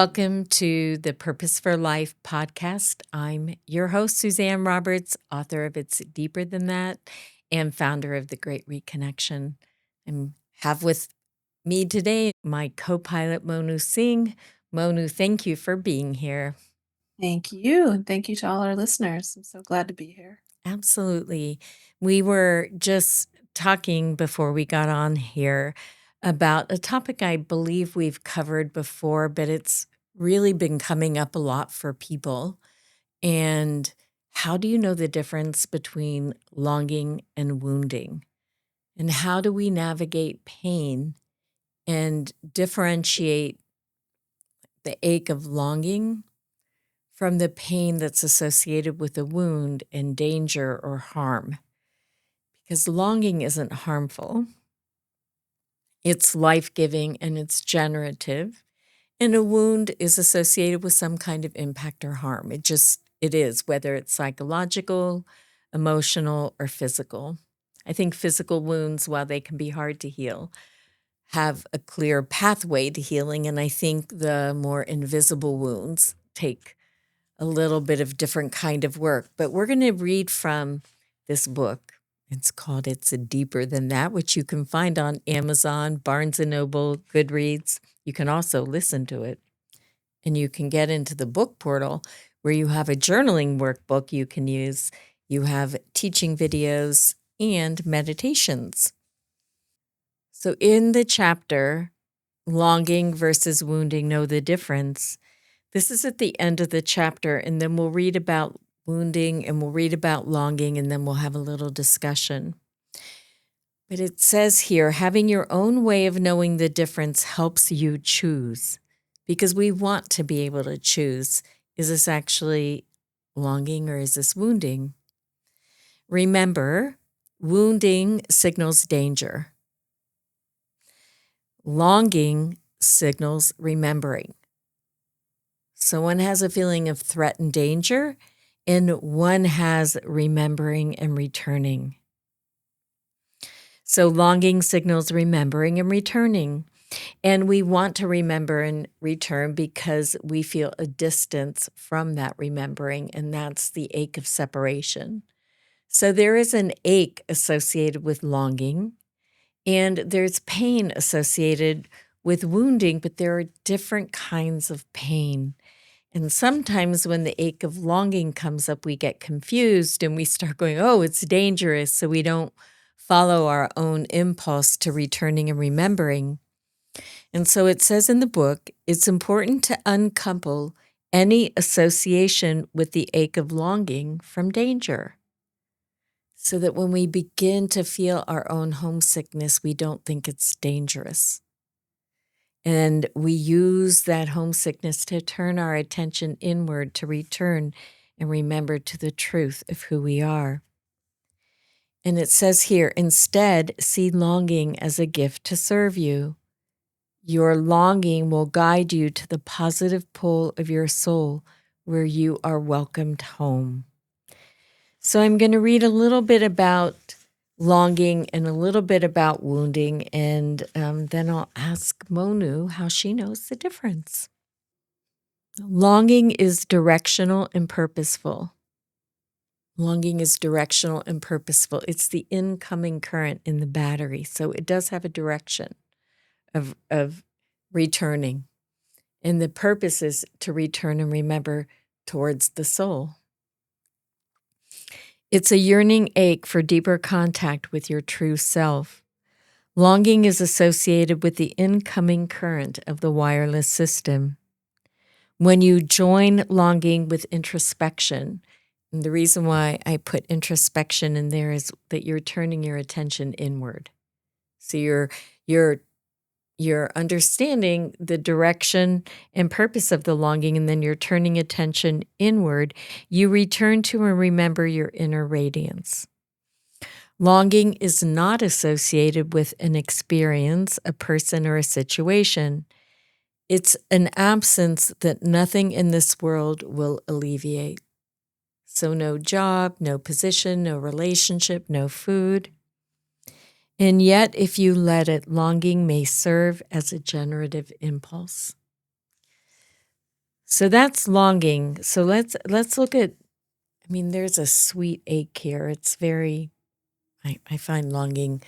Welcome to the Purpose for Life podcast. I'm your host, Suzanne Roberts, author of It's Deeper Than That and founder of The Great Reconnection. I have with me today my co-pilot, Monu Singh. Monu, thank you for being here. Thank you. And thank you to all our listeners. I'm so glad to be here. Absolutely. We were just talking before we got on here about a topic I believe we've covered before, but it's really been coming up a lot for people. And how do you know the difference between longing and wounding? And how do we navigate pain and differentiate the ache of longing from the pain that's associated with a wound and danger or harm? Because longing isn't harmful. It's life-giving and it's generative. And a wound is associated with some kind of impact or harm. It is, whether it's psychological, emotional, or physical. I think physical wounds, while they can be hard to heal, have a clear pathway to healing. And I think the more invisible wounds take a little bit of different kind of work. But we're going to read from this book. It's called It's Deeper Than That, which you can find on Amazon, Barnes & Noble, Goodreads. You can also listen to it. And you can get into the book portal where you have a journaling workbook you can use. You have teaching videos and meditations. So in the chapter, Longing versus Wounding, Know the Difference, this is at the end of the chapter, and then we'll read about wounding and we'll read about longing, and then we'll have a little discussion. But it says here, having your own way of knowing the difference helps you choose, because we want to be able to choose. Is this actually longing or is this wounding? Remember, wounding signals danger. Longing signals remembering. So one has a feeling of threat and danger, and one has remembering and returning. So longing signals remembering and returning. And we want to remember and return because we feel a distance from that remembering, and that's the ache of separation. So there is an ache associated with longing, and there's pain associated with wounding, but there are different kinds of pain. And sometimes when the ache of longing comes up, we get confused and we start going, oh, it's dangerous. So we don't follow our own impulse to returning and remembering. And so it says in the book, it's important to uncouple any association with the ache of longing from danger, so that when we begin to feel our own homesickness, we don't think it's dangerous. And we use that homesickness to turn our attention inward, to return and remember to the truth of who we are. And it says here, instead, see longing as a gift to serve you. Your longing will guide you to the positive pole of your soul where you are welcomed home. So I'm going to read a little bit about longing and a little bit about wounding, and then I'll ask Monu how she knows the difference. Longing is directional and purposeful. Longing is directional and purposeful. It's the incoming current in the battery, so it does have a direction of returning. And the purpose is to return and remember towards the soul. It's a yearning ache for deeper contact with your true self. Longing is associated with the incoming current of the wireless system. When you join longing with introspection, and the reason why I put introspection in there is that you're turning your attention inward. So you're understanding the direction and purpose of the longing, and then you're turning attention inward. You return to and remember your inner radiance. Longing is not associated with an experience, a person, or a situation. It's an absence that nothing in this world will alleviate. So no job, no position, no relationship, no food. And yet, if you let it, longing may serve as a generative impulse. So that's longing. So let's look at, I mean, there's a sweet ache here. It's very, I find longing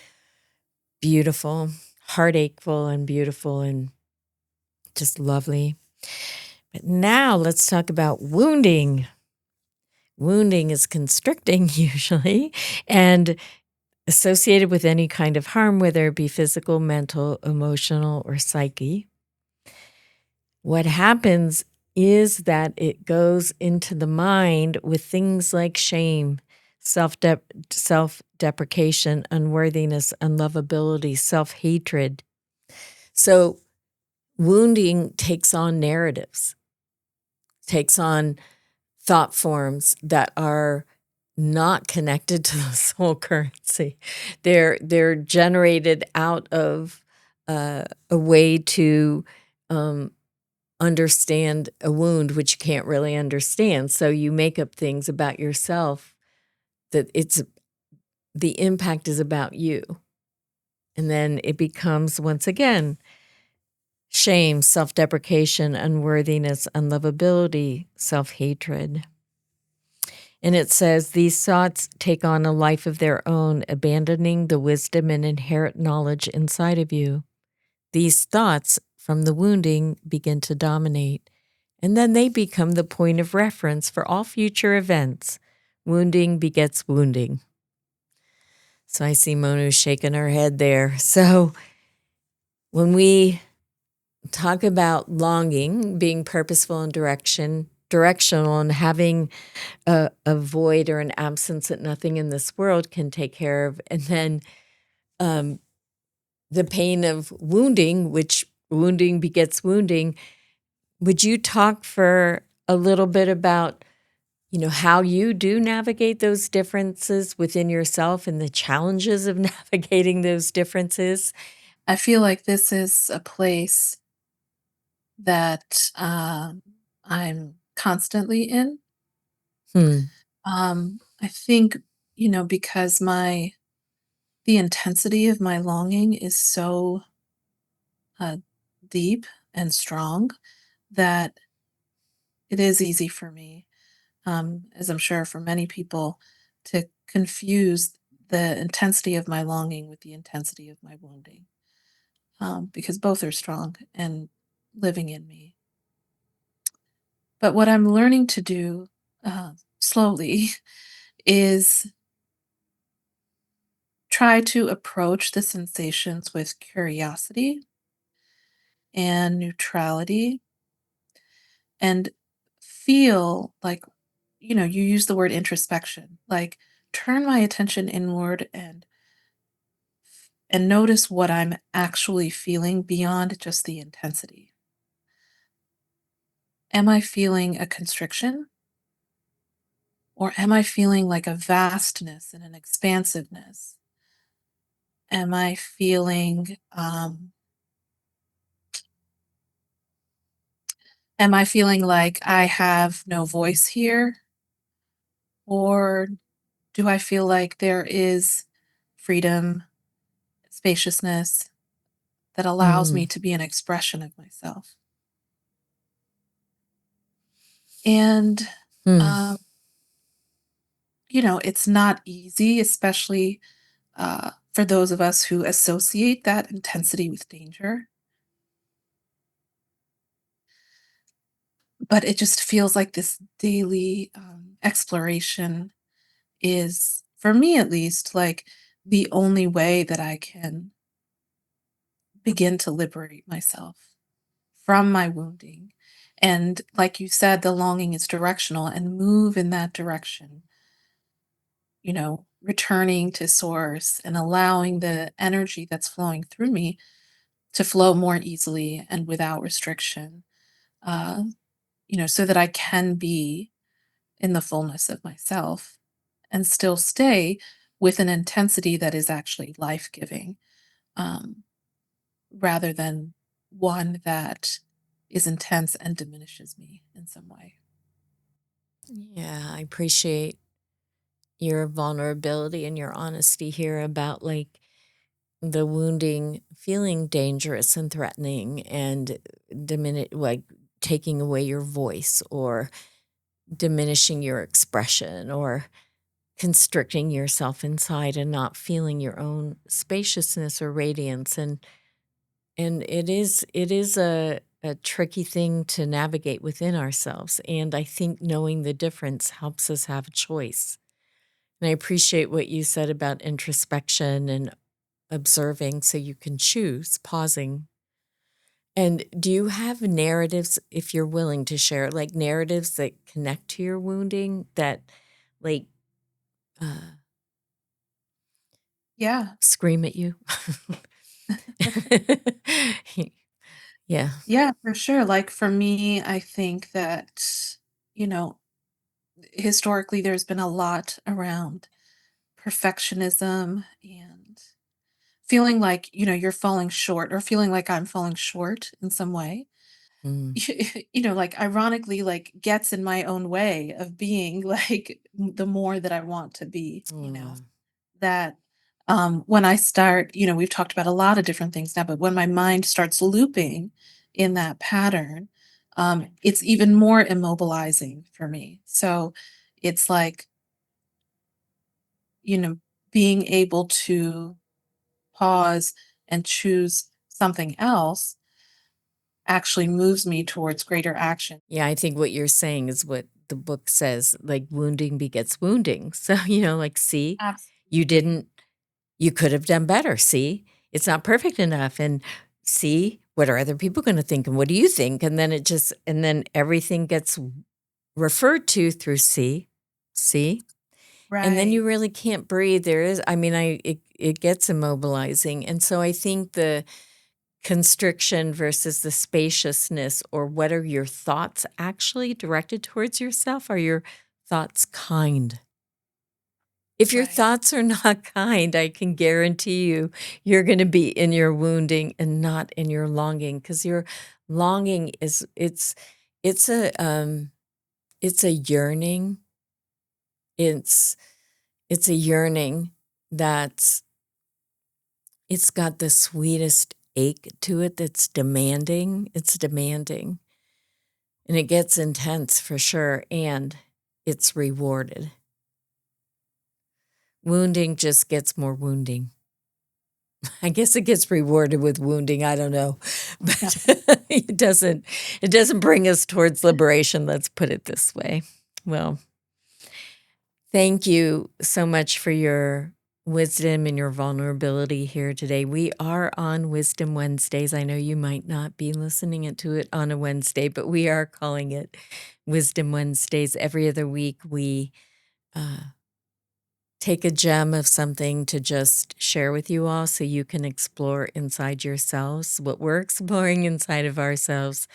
beautiful, heartacheful and beautiful and just lovely. But now let's talk about wounding. Wounding is constricting usually and associated with any kind of harm, whether it be physical, mental, emotional, or psyche. What happens is that it goes into the mind with things like shame, self-deprecation, unworthiness, unlovability, self-hatred. So wounding takes on narratives, takes on thought forms that are not connected to the soul currency. They're generated out of a way to understand a wound, which you can't really understand. So you make up things about yourself that the impact is about you. And then it becomes, once again, shame, self-deprecation, unworthiness, unlovability, self-hatred. And it says these thoughts take on a life of their own, abandoning the wisdom and inherent knowledge inside of you. These thoughts from the wounding begin to dominate, and then they become the point of reference for all future events. Wounding begets wounding. So I see Monu shaking her head there. So when we talk about longing, being purposeful and directional, and having a void or an absence that nothing in this world can take care of, and then the pain of wounding, which wounding begets wounding. Would you talk for a little bit about, how you do navigate those differences within yourself and the challenges of navigating those differences? I feel like this is a place that I'm constantly in. Hmm. I think, because the intensity of my longing is so uh, deep and strong that it is easy for me, as I'm sure for many people, to confuse the intensity of my longing with the intensity of my wounding, because both are strong and living in me. But what I'm learning to do slowly is try to approach the sensations with curiosity and neutrality and feel like, you use the word introspection, like turn my attention inward and notice what I'm actually feeling beyond just the intensity. Am I feeling a constriction, or am I feeling like a vastness and an expansiveness? Am I feeling like I have no voice here, or do I feel like there is freedom, spaciousness that allows me Hmm. to be an expression of myself? And Hmm. um, it's not easy, especially for those of us who associate that intensity with danger. But it just feels like this daily exploration is, for me at least, like the only way that I can begin to liberate myself from my wounding. And like you said, the longing is directional and move in that direction, returning to source and allowing the energy that's flowing through me to flow more easily and without restriction, uh, so that I can be in the fullness of myself and still stay with an intensity that is actually life giving, um, rather than one that is intense and diminishes me in some way. Yeah, I appreciate your vulnerability and your honesty here about like the wounding feeling dangerous and threatening and like taking away your voice or diminishing your expression or constricting yourself inside and not feeling your own spaciousness or radiance. And it is a tricky thing to navigate within ourselves. And I think knowing the difference helps us have a choice. And I appreciate what you said about introspection and observing so you can choose, pausing. And do you have narratives, if you're willing to share, like narratives that connect to your wounding that like uh, Yeah. scream at you? Yeah. Yeah, for sure. Like for me, I think that, you know, historically there's been a lot around perfectionism and feeling like, you're falling short or feeling like I'm falling short in some way. Mm. Like ironically, like gets in my own way of being like the more that I want to be, Oh, that when I start, we've talked about a lot of different things now, but when my mind starts looping in that pattern, it's even more immobilizing for me. So it's like, you know, being able to pause and choose something else actually moves me towards greater action. yeah, I think what you're saying is what the book says, like wounding begets wounding. So, like, see, you Absolutely. didn't, you could have done better. See, it's not perfect enough. And see, what are other people going to think? And what do you think? And then and then everything gets referred to through see, and then Right. you really can't breathe. There is, I mean, it gets immobilizing. And so I think the constriction versus the spaciousness, or what are your thoughts actually directed towards yourself? Are your thoughts kind? If your Right. thoughts are not kind, I can guarantee you you're going to be in your wounding and not in your longing, because your longing is it's it's a yearning. It's it's a yearning that's it's got the sweetest ache to it that's demanding. It's demanding. And it gets intense for sure, and it's rewarded. Wounding just gets more wounding. I guess it gets rewarded with wounding, I don't know. But it doesn't bring us towards liberation, let's put it this way. Well, thank you so much for your wisdom and your vulnerability here today. We are on Wisdom Wednesdays. I know you might not be listening to it on a Wednesday, but we are calling it Wisdom Wednesdays. Every other week, we uh, take a gem of something to just share with you all so you can explore inside yourselves what we're exploring inside of ourselves,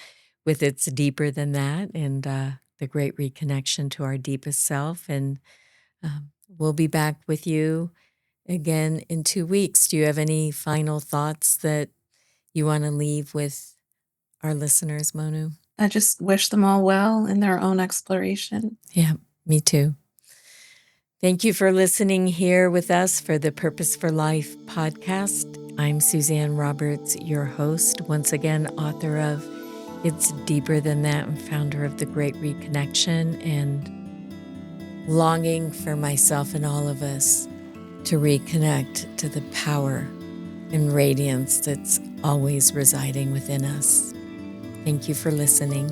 with it's deeper than that, and the great reconnection to our deepest self. And we'll be back with you again in 2 weeks. Do you have any final thoughts that you want to leave with our listeners, Monu? I just wish them all well in their own exploration. Yeah, me too. Thank you for listening here with us for the Purpose for Life podcast. I'm Suzanne Roberts, your host, once again, author of It's Deeper Than That and founder of The Great Reconnection, and longing for myself and all of us to reconnect to the power and radiance that's always residing within us. Thank you for listening.